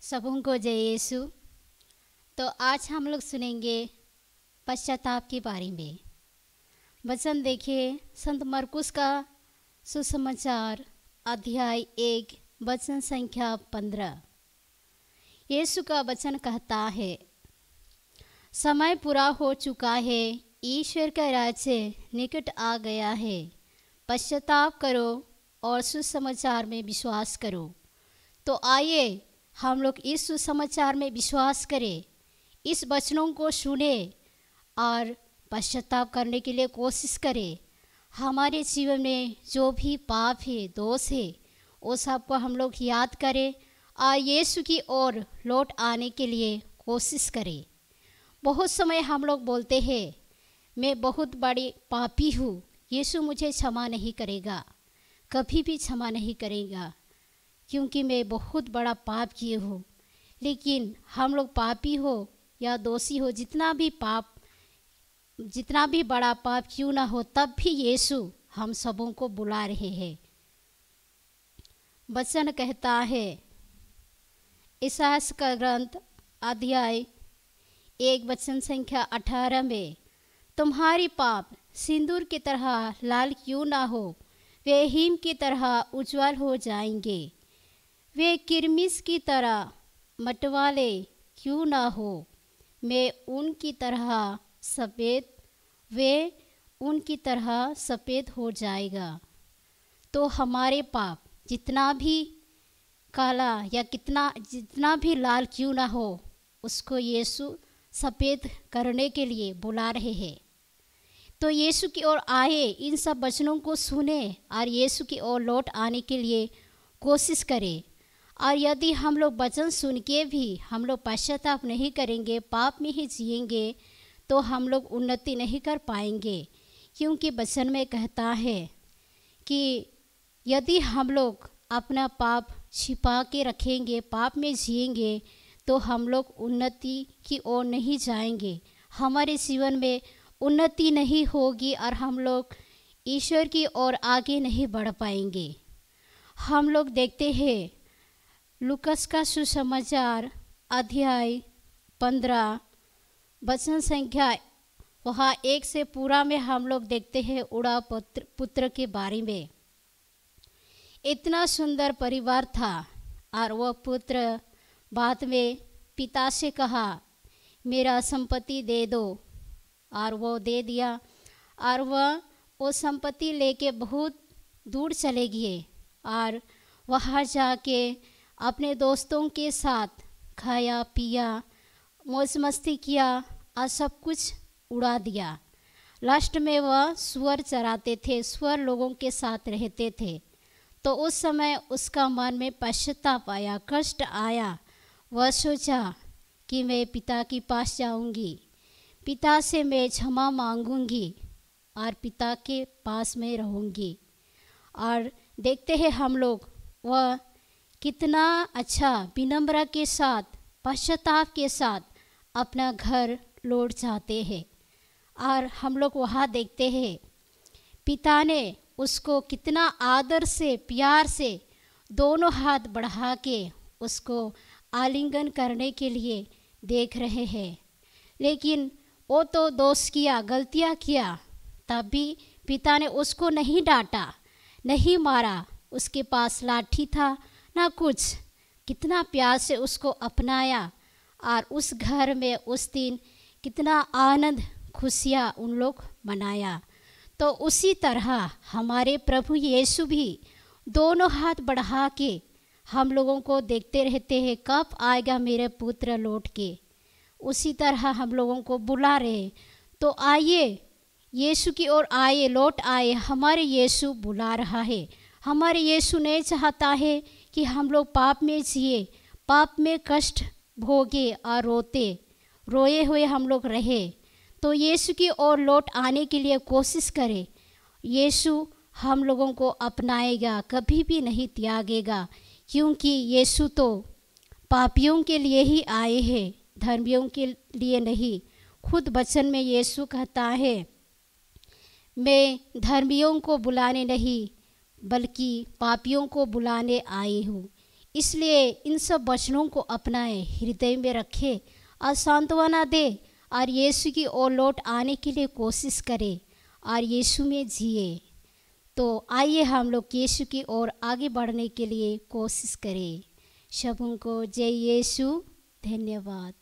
सबों को जय यीशु। तो आज हम लोग सुनेंगे पश्चाताप के बारे में। वचन देखिए संत मरकुस का सुसमाचार अध्याय 1 वचन संख्या 15। यीशु का वचन कहता है, समय पूरा हो चुका है, ईश्वर का राज्य निकट आ गया है। पश्चाताप करो और सुसमाचार में विश्वास करो। तो आइए हम लोग इस सुसमाचार में विश्वास करें, इस वचनों को सुने और पश्चाताप करने के लिए कोशिश करें। हमारे जीवन में जो भी पाप है, दोष है, वो सबको हम लोग याद करें और यीशु की ओर लौट आने के लिए कोशिश करें। बहुत समय हम लोग बोलते हैं, मैं बहुत बड़ी पापी हूँ, यीशु मुझे क्षमा नहीं करेगा, कभी भी क्षमा नहीं करेगा, क्योंकि मैं बहुत बड़ा पाप किए हूँ। लेकिन हम लोग पापी हो या दोषी हो, जितना भी बड़ा पाप क्यों ना हो, तब भी यीशु हम सबों को बुला रहे हैं। वचन कहता है, इसायाह का ग्रंथ अध्याय 1 वचन संख्या 18 में, तुम्हारी पाप सिंदूर की तरह लाल क्यों ना हो, वे हिम की तरह उज्ज्वल हो जाएंगे। वे किरमिस की तरह मटवाले क्यों ना हो, वे उनकी तरह सफ़ेद हो जाएगा। तो हमारे पाप जितना भी काला या जितना भी लाल क्यों ना हो, उसको यीशु सफ़ेद करने के लिए बुला रहे हैं। तो यीशु की ओर आए, इन सब वचनों को सुने और यीशु की ओर लौट आने के लिए कोशिश करें। और यदि हम लोग वचन सुन के भी हम लोग पश्चाताप नहीं करेंगे, पाप में ही जिएंगे, तो हम लोग उन्नति नहीं कर पाएंगे। क्योंकि वचन में कहता है कि यदि हम लोग अपना पाप छिपा के रखेंगे, पाप में जिएंगे, तो हम लोग उन्नति की ओर नहीं जाएंगे, हमारे जीवन में उन्नति नहीं होगी और हम लोग ईश्वर की ओर आगे नहीं बढ़ पाएंगे। हम लोग देखते हैं लूकास का सुसमाचार अध्याय 15 वचन संख्या वहाँ 1 से पूरा में हम लोग देखते हैं उड़ा पुत्र के बारे में। इतना सुंदर परिवार था और वह पुत्र बाद में पिता से कहा, मेरा संपत्ति दे दो, और वो दे दिया। और वह वो संपत्ति लेके बहुत दूर चले गए और वहाँ जाके अपने दोस्तों के साथ खाया पिया, मौज मस्ती किया और सब कुछ उड़ा दिया। लास्ट में वह सुअर चराते थे, सुअर लोगों के साथ रहते थे। तो उस समय उसका मन में पश्चाताप आया, कष्ट आया। वह सोचा कि मैं पिता के पास जाऊंगी, पिता से मैं क्षमा मांगूंगी और पिता के पास में रहूंगी। और देखते हैं हम लोग वह कितना अच्छा विनम्रता के साथ, पश्चाताप के साथ अपना घर लौट जाते हैं। और हम लोग वहाँ देखते हैं पिता ने उसको कितना आदर से, प्यार से दोनों हाथ बढ़ा के उसको आलिंगन करने के लिए देख रहे हैं। लेकिन वो तो दोष किया, गलतियाँ किया, तब भी पिता ने उसको नहीं डांटा, नहीं मारा। उसके पास लाठी था ना कुछ, कितना प्यार से उसको अपनाया और उस घर में उस दिन कितना आनंद खुशियाँ उन लोग मनाया। तो उसी तरह हमारे प्रभु यीशु भी दोनों हाथ बढ़ा के हम लोगों को देखते रहते हैं, कब आएगा मेरे पुत्र लौट के। उसी तरह हम लोगों को बुला रहे। तो आइए यीशु की ओर आइए, लौट आए। हमारे यीशु बुला रहा है। हमारे यीशु नहीं चाहता है कि हम लोग पाप में जिए, पाप में कष्ट भोगे और रोए हुए हम लोग रहे। तो यीशु की ओर लौट आने के लिए कोशिश करें। यीशु हम लोगों को अपनाएगा, कभी भी नहीं त्यागेगा, क्योंकि यीशु तो पापियों के लिए ही आए हैं, धर्मियों के लिए नहीं। खुद वचन में यीशु कहता है, मैं धर्मियों को बुलाने नहीं बल्कि पापियों को बुलाने आई हूँ। इसलिए इन सब वचनों को अपनाए, हृदय में रखे और सांत्वना दे और यीशु की ओर लौट आने के लिए कोशिश करे और यीशु में जिए। तो आइए हम लोग यीशु की ओर आगे बढ़ने के लिए कोशिश करें। सबों को जय यीशु। धन्यवाद।